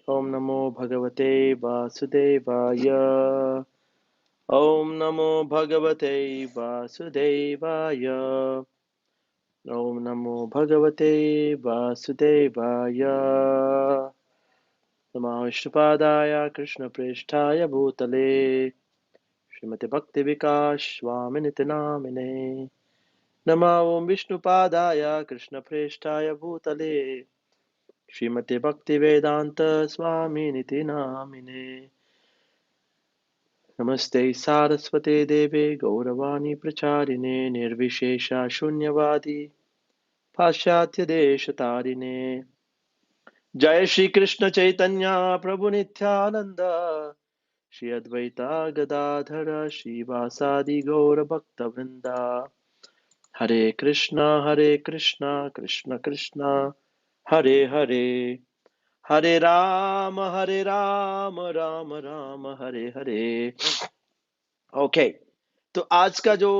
ओम नमो भगवते वासुदेवाय। ओम नमो भगवते वासुदेवाय। ओम नमो भगवते वासुदेवाय। नमः विष्णुपादाय कृष्णप्रेष्ठाय भूतले श्रीमते भक्ति विकास स्वामिनिति नामिने। नमः ओम विष्णुपादाय कृष्णप्रेष्ठाय भूतले श्रीमते भक्ति वेदांत स्वामिनिति नामिने। नमस्ते सारस्वते देवे गौरवाणी प्रचारिणे निर्विशेषा शून्यवादी पाश्चात्य देश तारिणे। जय श्री कृष्ण चैतन्य प्रभु नित्यानंद श्री अद्वैता गदाधर श्रीवासादि गौर भक्त वृंदा। हरे कृष्णा कृष्ण कृष्ण हरे हरे, हरे राम राम राम हरे हरे। ओके, तो आज का जो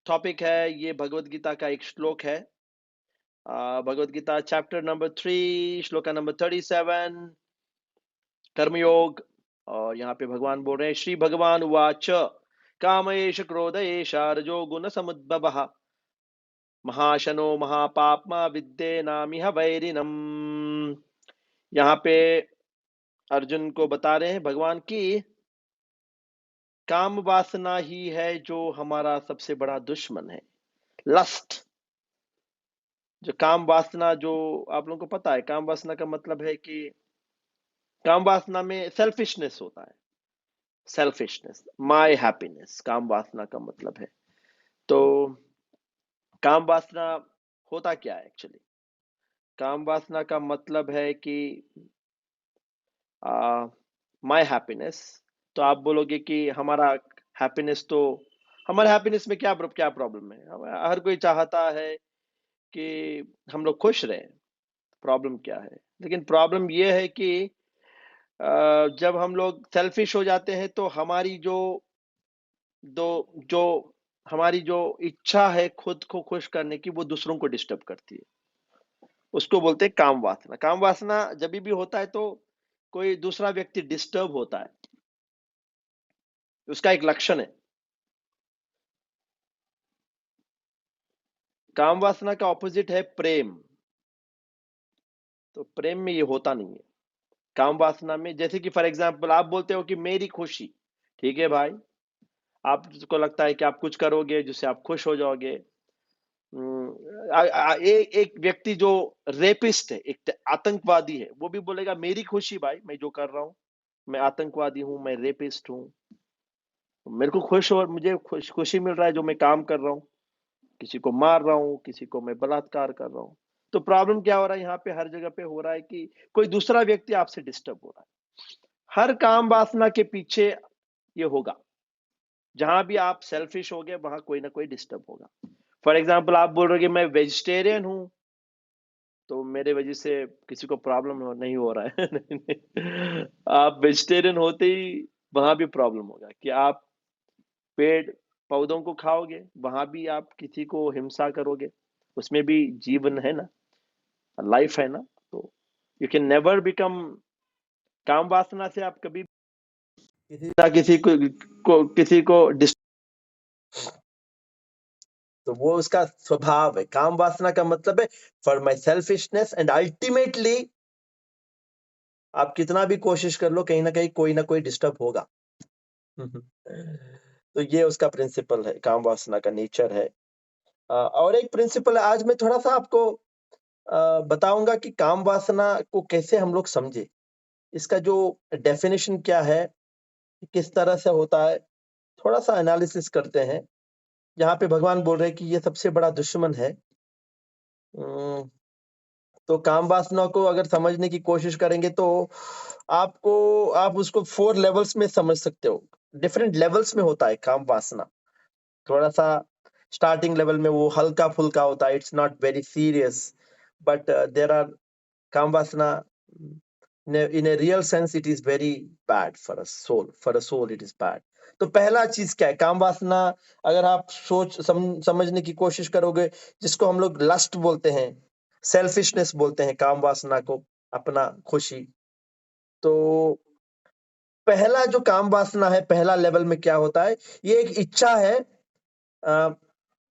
टॉपिक है ये भगवत गीता का एक श्लोक है। भगवत गीता चैप्टर नंबर 3 श्लोका नंबर 37 कर्मयोग। और यहाँ पे भगवान बोल रहे हैं, श्री भगवान उवाच कामयेश क्रोधयेश रजो गुण समुद्भवः महाशनो महापाप्मा विद्येनामिह वैरिणम्। यहाँ पे अर्जुन को बता रहे हैं भगवान की काम वासना ही है जो हमारा सबसे बड़ा दुश्मन है। लस्ट, जो काम वासना, जो आप लोगों को पता है काम वासना का मतलब है कि काम वासना में सेल्फिशनेस होता है। सेल्फिशनेस, माय हैप्पीनेस, काम वासना का मतलब है। तो काम वासना होता क्या है एक्चुअली? काम वासना का मतलब है कि माय हैप्पीनेस। तो आप बोलोगे कि हमारा हैप्पीनेस, तो हमारे हैप्पीनेस में क्या क्या प्रॉब्लम है? हर कोई चाहता है कि हम लोग खुश रहें। प्रॉब्लम क्या है? लेकिन प्रॉब्लम यह है कि जब हम लोग सेल्फिश हो जाते हैं तो हमारी जो दो जो हमारी जो इच्छा है खुद को खुश करने की, वो दूसरों को डिस्टर्ब करती है। उसको बोलते हैं काम वासना। काम वासना जब भी होता है तो कोई दूसरा व्यक्ति डिस्टर्ब होता है, उसका एक लक्षण है। काम वासना का ऑपोजिट है प्रेम। तो प्रेम में ये होता नहीं है। काम वासना में, जैसे कि फॉर एग्जांपल आप बोलते हो कि मेरी खुशी, ठीक है भाई, आपको लगता है कि आप कुछ करोगे जिससे आप खुश हो जाओगे। एक व्यक्ति जो रेपिस्ट है, एक आतंकवादी है, वो भी बोलेगा मेरी खुशी भाई, मैं जो कर रहा हूँ, मैं आतंकवादी हूँ, मैं रेपिस्ट हूँ, मेरे को खुश और मुझे खुशी मिल रहा है जो मैं काम कर रहा हूँ। किसी को मार रहा हूँ, किसी को मैं बलात्कार कर रहा हूँ। तो प्रॉब्लम क्या हो रहा है यहाँ पे? हर जगह पे हो रहा है कि कोई दूसरा व्यक्ति आपसे डिस्टर्ब हो रहा है। हर काम वासना के पीछे ये होगा। जहां भी आप सेल्फिश हो गए वहां कोई ना कोई डिस्टर्ब होगा। फॉर एग्जाम्पल आप बोल रहे हो कि मैं वेजिटेरियन हूं, तो मेरे वजह से किसी को प्रॉब्लम नहीं हो रहा है। नहीं, नहीं। आप वेजिटेरियन होते ही वहां भी प्रॉब्लम होगा कि आप पेड़ पौधों को खाओगे, वहां भी आप किसी को हिंसा करोगे। उसमें भी जीवन है ना, लाइफ है ना। तो यू कैन नेवर बिकम, काम वासना से आप कभी किसी ना किसी को तो वो उसका स्वभाव है। काम वासना का मतलब है for my selfishness, and ultimately आप कितना भी कोशिश कर लो, कहीं ना कोई डिस्टर्ब होगा। तो ये उसका प्रिंसिपल है, काम वासना का नेचर है। और एक प्रिंसिपल है, आज मैं थोड़ा सा आपको बताऊंगा कि काम वासना को कैसे हम लोग समझे, इसका जो डेफिनेशन क्या है, किस तरह से होता है, थोड़ा सा एनालिसिस करते हैं। यहाँ पे भगवान बोल रहे हैं कि ये सबसे बड़ा दुश्मन है। तो काम वासना को अगर समझने की कोशिश करेंगे तो आप उसको 4 लेवल्स में समझ सकते हो। डिफरेंट लेवल्स में होता है काम वासना। थोड़ा सा स्टार्टिंग लेवल में वो हल्का फुल्का होता है, it's not very serious, but there are काम वासना in a real sense it is very bad for a soul. For a soul it is bad. तो पहला चीज क्या है काम वासना? अगर आप समझने की कोशिश करोगे, जिसको हम लोग लस्ट बोलते हैं, सेल्फिशनेस बोलते हैं काम वासना को, अपना खुशी, तो पहला जो काम वासना है, पहला लेवल में क्या होता है, ये एक इच्छा है।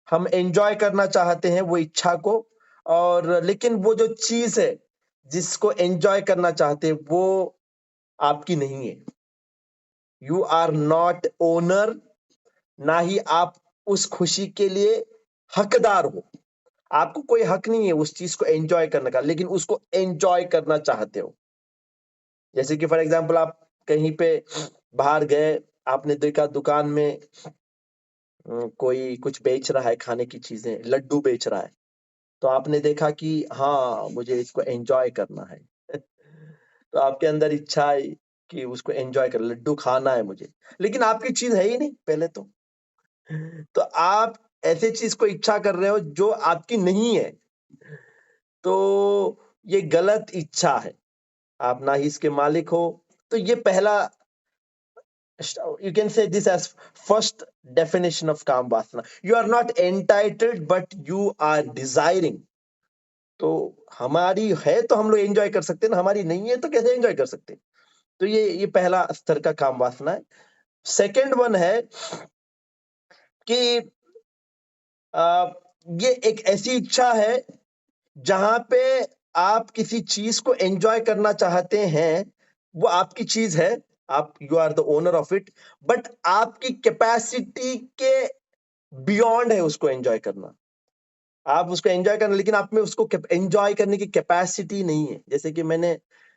हम एंजॉय करना चाहते हैं वो इच्छा को, और लेकिन वो जो चीज है जिसको एंजॉय करना चाहते हैं वो आपकी नहीं है। यू आर नॉट ओनर, ना ही आप उस खुशी के लिए हकदार हो। आपको कोई हक नहीं है उस चीज को एंजॉय करने का, लेकिन उसको एंजॉय करना चाहते हो। जैसे कि फॉर एग्जांपल आप कहीं पे बाहर गए, आपने देखा दुकान में कोई कुछ बेच रहा है, खाने की चीजें, लड्डू बेच रहा है, तो आपने देखा कि हाँ मुझे इसको एंजॉय करना है। तो आपके अंदर इच्छा है कि उसको एंजॉय कर, लड्डू खाना है मुझे, लेकिन आपकी चीज है ही नहीं पहले तो आप ऐसे चीज को इच्छा कर रहे हो जो आपकी नहीं है। तो ये गलत इच्छा है, आप ना ही इसके मालिक हो। तो ये पहला, you can say this as first definition of काम वासना। You are not entitled but you are desiring। तो हमारी है तो हम लोग एंजॉय कर सकते हैं ना, हमारी नहीं है तो कैसे एंजॉय कर सकते हैं? तो ये पहला स्तर का काम वासना है। सेकंड वन है कि ये एक ऐसी इच्छा है जहां पे आप किसी चीज को एंजॉय करना चाहते हैं, वो आपकी चीज है, आप you are the owner of it, but आपकी कैपेसिटी के बियॉन्ड है उसको एंजॉय करना। आप उसको एंजॉय करना, लेकिन आप में उसको एंजॉय करने की कैपेसिटी नहीं है। जैसे कि मैंने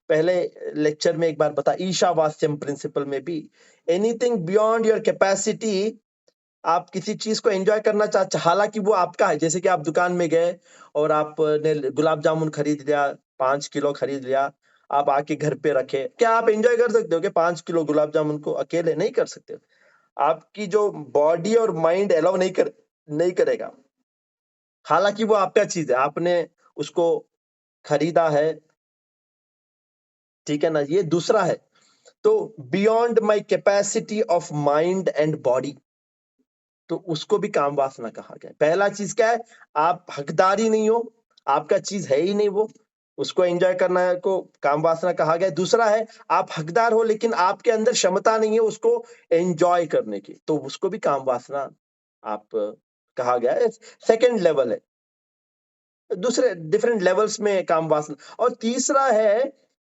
पहले लेक्चर में एक बार बता, ईशावास्यम प्रिंसिपल में भी, एनीथिंग बियॉन्ड योर कैपेसिटी, आप किसी चीज को एंजॉय करना चाहते, हालांकि वो आपका है। जैसे कि आप दुकान में गए और आपने गुलाब जामुन खरीद लिया, 5 किलो खरीद लिया, आप आके घर पे रखे, क्या आप एंजॉय कर सकते हो कि 5 किलो गुलाब जामुन को अकेले? नहीं कर सकते। आपकी जो बॉडी और माइंड अलाउ नहीं करेगा। हालांकि वो आपका चीज है, आपने उसको खरीदा है, ठीक है ना। ये दूसरा है। तो beyond my capacity of mind and body, तो उसको भी काम वासना कहा गया। पहला चीज क्या है, आप हकदारी नहीं हो, आपका चीज है ही नहीं वो, उसको एंजॉय करना को काम वासना कहा गया। दूसरा है, आप हकदार हो लेकिन आपके अंदर क्षमता नहीं है उसको एंजॉय करने की, तो उसको भी काम वासना आप कहा गया है। सेकंड लेवल है, दूसरे डिफरेंट लेवल्स में काम वासना। और तीसरा है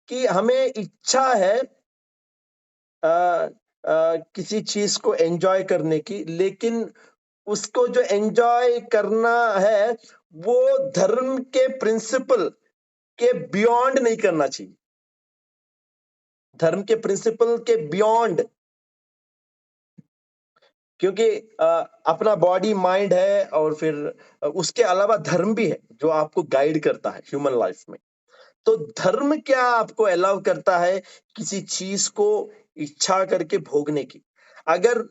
कि हमें इच्छा है किसी चीज को एंजॉय करने की, लेकिन उसको जो एंजॉय करना है वो धर्म के प्रिंसिपल के बियॉन्ड नहीं करना चाहिए। धर्म के प्रिंसिपल के बियॉन्ड, क्योंकि अपना बॉडी माइंड है और फिर उसके अलावा धर्म भी है जो आपको गाइड करता है ह्यूमन लाइफ में। तो धर्म क्या आपको अलाउ करता है किसी चीज को इच्छा करके भोगने की? अगर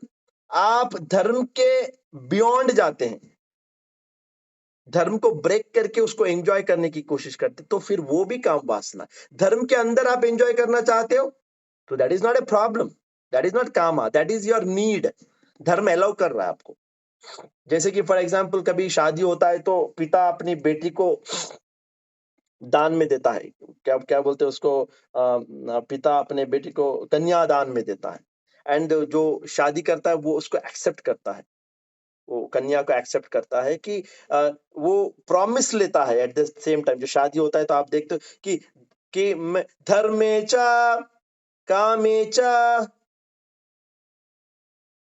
आप धर्म के बियॉन्ड जाते हैं, धर्म को ब्रेक करके उसको एंजॉय करने की कोशिश करते, तो फिर वो भी काम वासना है। धर्म के अंदर आप एंजॉय करना चाहते हो तो that is not a problem, that is not kama, that is your need. धर्म अलाउ कर रहा है आपको। जैसे कि फॉर एग्जाम्पल कभी शादी होता है तो पिता अपनी बेटी को दान में देता है, क्या क्या बोलते हैं उसको, पिता अपने बेटी को कन्या दान में देता है, एंड जो शादी करता है वो उसको एक्सेप्ट करता है, वो कन्या को एक्सेप्ट करता है कि वो प्रॉमिस लेता है। एट द सेम टाइम जो शादी होता है तो आप देखते हो कि धर्मेचा कामेचा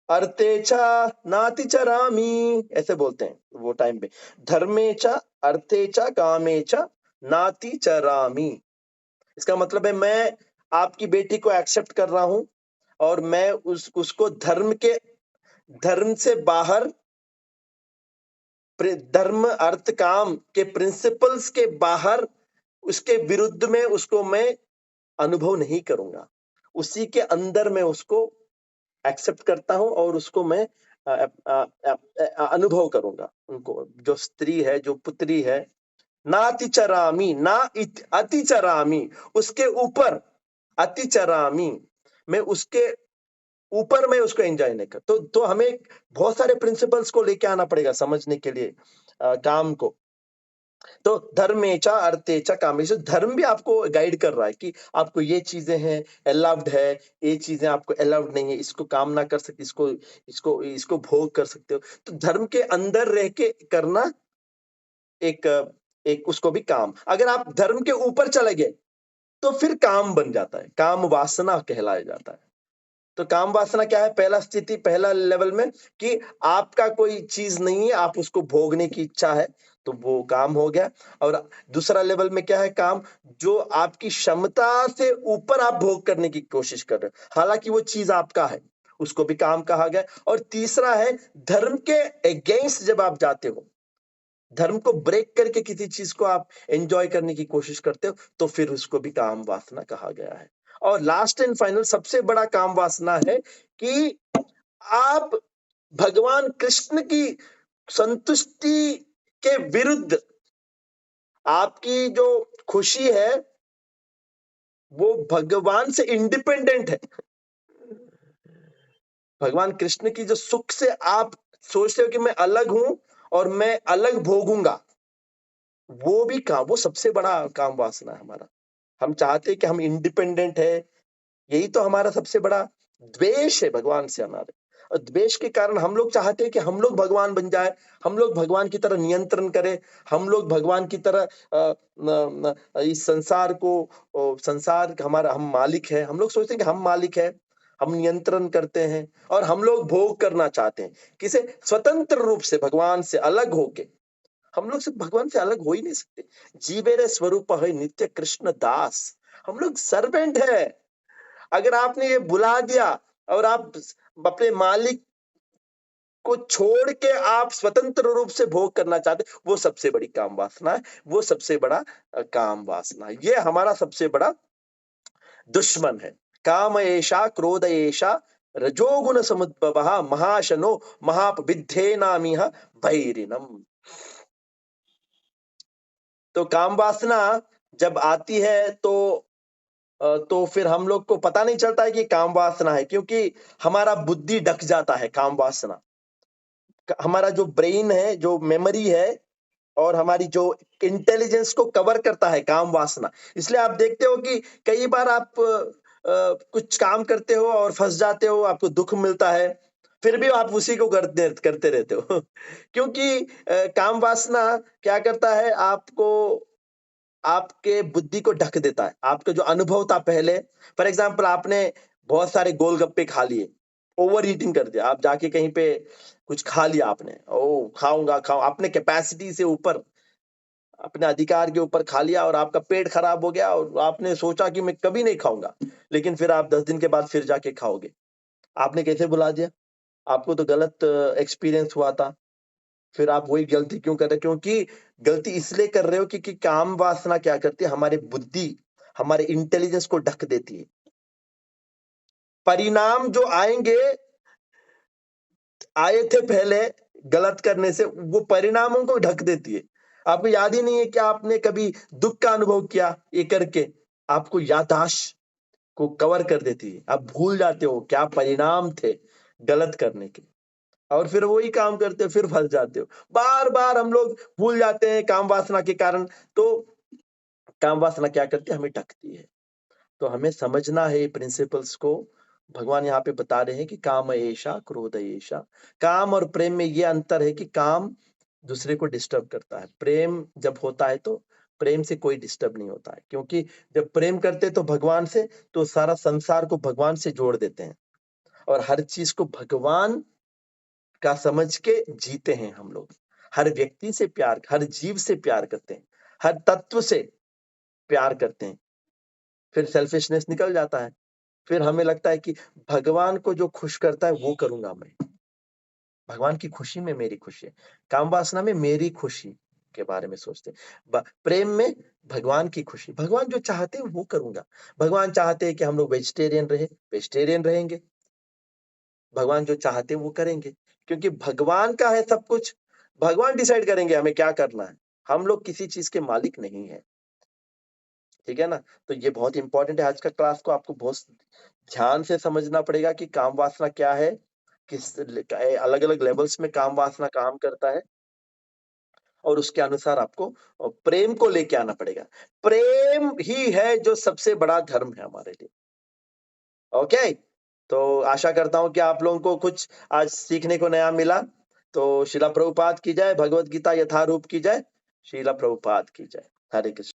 अर्थेचा नातिचरामी, ऐसे बोलते हैं वो टाइम पे, धर्मेचा अर्थेचा कामेचा नातिचरामी। इसका मतलब है मैं आपकी बेटी को एक्सेप्ट कर रहा हूं और मैं उसको धर्म से बाहर, धर्म अर्थ काम के प्रिंसिपल्स के बाहर, उसके विरुद्ध में उसको मैं अनुभव नहीं करूंगा। उसी के अंदर मैं उसको एक्सेप्ट करता हूं और उसको मैं अनुभव करूंगा। उनको जो स्त्री है, जो पुत्री है, नातिचरामी, ना अतिचरामी, उसके ऊपर, अतिचरामी, मैं उसके ऊपर मैं उसको एंजॉय नहीं कर। तो हमें बहुत सारे प्रिंसिपल्स को लेके आना पड़ेगा समझने के लिए काम को। तो धर्मेचा अर्थेचा कामेषु, धर्म भी आपको गाइड कर रहा है कि आपको ये चीजें हैं अलाउड है, ये चीजें आपको अलाउड नहीं है, इसको काम ना कर सकते, इसको इसको इसको भोग कर सकते हो। तो धर्म के अंदर रह के करना एक एक उसको भी काम। अगर आप धर्म के ऊपर चले गए तो फिर काम बन जाता है, काम वासना कहलाया जाता है। तो काम वासना क्या है? पहला स्थिति, पहला लेवल में कि आपका कोई चीज नहीं है, आप उसको भोगने की इच्छा है, तो वो काम हो गया। और दूसरा लेवल में क्या है? काम जो आपकी क्षमता से ऊपर आप भोग करने की कोशिश कर रहे हो, हालांकि वो चीज आपका है, उसको भी काम कहा गया। और तीसरा है धर्म के अगेंस्ट जब आप जाते हो, धर्म को ब्रेक करके किसी चीज को आप एंजॉय करने की कोशिश करते हो, तो फिर उसको भी काम वासना कहा गया है। और लास्ट एंड फाइनल सबसे बड़ा काम वासना है कि आप भगवान कृष्ण की संतुष्टि के विरुद्ध आपकी जो खुशी है वो भगवान से इंडिपेंडेंट है। भगवान कृष्ण की जो सुख से आप सोचते हो कि मैं अलग हूं और मैं अलग भोगूंगा, वो भी काम, वो सबसे बड़ा काम वासना है हमारा। हम चाहते हैं कि हम इंडिपेंडेंट है, यही तो हमारा सबसे बड़ा द्वेष है भगवान से हमारे। और द्वेष के कारण हम लोग चाहते हैं कि हम लोग भगवान बन जाए, हम लोग भगवान की तरह नियंत्रण करें, हम लोग भगवान की तरह इस संसार को, संसार हमारा, हम मालिक है, हम लोग सोचते हैं कि हम मालिक है, हम नियंत्रण करते हैं और हम लोग भोग करना चाहते हैं किसे? स्वतंत्र रूप से भगवान से अलग होके। हम लोग सिर्फ भगवान से अलग हो ही नहीं सकते। जीवेरे स्वरूप है नित्य कृष्ण दास, हम लोग सर्वेंट है। अगर आपने ये बुला दिया और आप अपने मालिक को छोड़ के आप स्वतंत्र रूप से भोग करना चाहते, वो सबसे बड़ी काम वासना है, वो सबसे बड़ा काम वासना है। ये हमारा सबसे बड़ा दुश्मन है। काम एषा क्रोध एषा रजोगुण समुद्भवः महाशनो महापविद्धेनामिह भैरिनम। तो काम वासना जब आती है तो फिर हम लोग को पता नहीं चलता है कि काम वासना है, क्योंकि हमारा बुद्धि ढक जाता है काम वासना। हमारा जो ब्रेन है, जो मेमोरी है और हमारी जो इंटेलिजेंस को कवर करता है काम वासना। इसलिए आप देखते हो कि कई बार आप कुछ काम करते हो और फंस जाते हो, आपको दुख मिलता है, फिर भी आप उसी को करते रहते हो क्योंकि काम वासना क्या करता है? आपको, आपके बुद्धि को ढक देता है। आपका जो अनुभव था पहले, फॉर एग्जाम्पल आपने बहुत सारे गोलगप्पे खा लिए, ओवर ईटिंग कर दिया, आप जाके कहीं पे कुछ खा लिया आपने, ओ खाऊंगा खाऊं, आपने कैपेसिटी से ऊपर, अपने अधिकार के ऊपर खा लिया और आपका पेट खराब हो गया और आपने सोचा कि मैं कभी नहीं खाऊंगा, लेकिन फिर आप 10 दिन के बाद फिर जाके खाओगे। आपने कैसे बुला दिया? आपको तो गलत एक्सपीरियंस हुआ था, फिर आप वही गलती क्यों कर रहे हो? क्योंकि गलती इसलिए कर रहे हो क्योंकि काम वासना क्या करती है? हमारी बुद्धि, हमारे इंटेलिजेंस को ढक देती है। परिणाम जो आएंगे, आए थे पहले गलत करने से, वो परिणामों को ढक देती है। आपको याद ही नहीं है कि आपने कभी दुख का अनुभव किया ये करके, आपको याददाश्त को कवर कर देती है। आप भूल जाते हो क्या परिणाम थे गलत करने के, और फिर वही काम करते हो, फिर फंस जाते हो। बार-बार हम लोग भूल जाते हैं काम वासना के कारण। तो काम वासना क्या करती है? हमें ढकती है। तो हमें समझना है प्रिंसिपल्स को। भगवान यहाँ पे बता रहे हैं कि काम एषा क्रोध एषा। काम और प्रेम में ये अंतर है कि काम दूसरे को डिस्टर्ब करता है, प्रेम जब होता है तो प्रेम से कोई डिस्टर्ब नहीं होता है। क्योंकि जब प्रेम करते हैं तो भगवान से, तो सारा संसार को भगवान से जोड़ देते हैं और हर चीज को भगवान का समझ के जीते हैं हम लोग। हर व्यक्ति से प्यार, हर जीव से प्यार करते हैं, हर तत्व से प्यार करते हैं। फिर सेल्फिशनेस निकल जाता है। फिर हमें लगता है कि भगवान को जो खुश करता है वो करूंगा मैं। भगवान की खुशी में मेरी खुशी है। काम वासना में मेरी खुशी के बारे में सोचते हैं। प्रेम में भगवान की खुशी, भगवान जो चाहते हैं वो करूंगा। भगवान चाहते हैं कि हम लोग वेजिटेरियन रहे, वेजिटेरियन रहेंगे। भगवान जो चाहते हैं वो करेंगे, क्योंकि भगवान का है सब कुछ। भगवान डिसाइड करेंगे हमें क्या करना है। हम लोग किसी चीज के मालिक नहीं है। ठीक है ना? तो ये बहुत इंपॉर्टेंट है। आज का क्लास को आपको बहुत ध्यान से समझना पड़ेगा कि काम वासना क्या है, किस अलग अलग लेवल्स में काम वासना काम करता है। और उसके अनुसार आपको प्रेम को लेके आना पड़ेगा। प्रेम ही है जो सबसे बड़ा धर्म है हमारे लिए। ओके? तो आशा करता हूँ कि आप लोगों को कुछ आज सीखने को नया मिला। तो शिला प्रभुपाद की जय, भगवत गीता यथारूप की जय, शिला प्रभुपाद की जय। हरे कृष्ण।